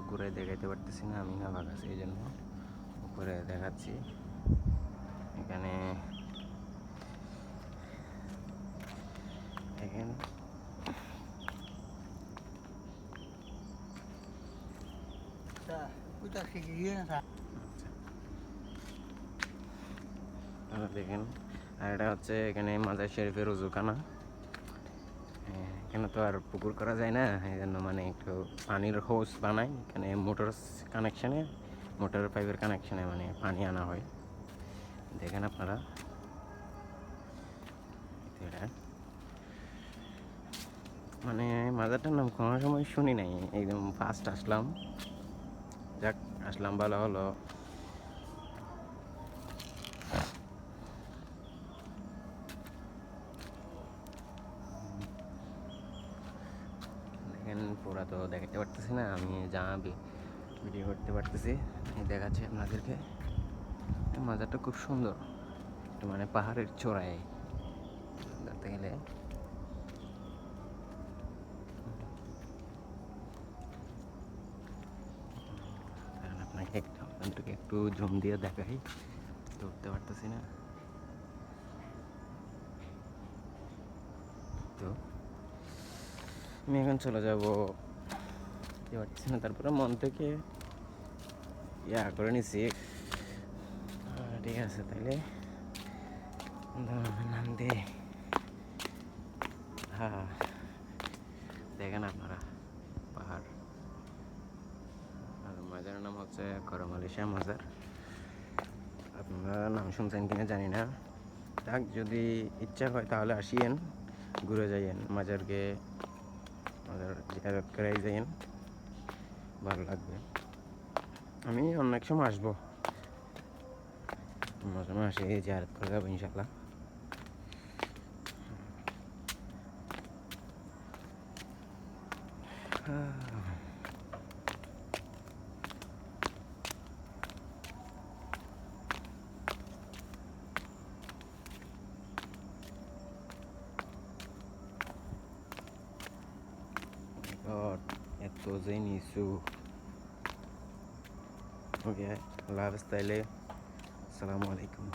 ঘুরে দেখাইতে পারতেছি না, আমি না ভাগাছি, এই জন্য উপরে দেখাচ্ছি। এখানে দেখেন দেখেন। আর এটা হচ্ছে এখানে মাজার শরীফের উজুখানা। এখানে তো আর পুকুর করা যায় না, এই জন্য মানে একটু পানির হোস বানাই এখানে, মোটর কানেকশানে, মোটর পাইপের কানেকশানে মানে পানি আনা হয়। দেখেন আপনারা, মানে মাজারটার নাম কোনো সময় শুনি নাই, একদম ফার্স্ট আসলাম। যাক, আসলাম ভালো হলো। দেখেন পুরা তো দেখাতে পারতেছি না, আমি যা ভিডিও করতে পারতেছি দেখাচ্ছি আপনাদেরকে। মাজারটা খুব সুন্দর, মানে পাহাড়ের চূড়ায় ধরতে গেলে। আপনাকে একটু জুম দিয়ে দেখাই, ধরতে পারতেছি না তো। আমি এখন চলে যাবো, পারতেছি না, তারপরে মন থেকে করে নিছি। ঠিক আছে, তাইলে নাম দিয়ে হ্যাঁ, দেখেন আপনারা পাহাড়। আর মাজারের নাম হচ্ছে করমআলী শাহ মাজার। আপনারা নাম শুনছেন কিনা জানি না, যাক, যদি ইচ্ছা হয় তাহলে আসিয়েন, ঘুরে যাইয়েন মাজারকে, মাজার জিয়ারত করে যাইয়েন, ভালো লাগবে। আমি অনেক সময় আসবো, অন্য সময় আসি, জিয়ারত করে যাবো ইনশাল্লাহ। এত যে নিচু। ওকে, আল্লাহ হাফেজ তাইলে, আসসালামু আলাইকুম।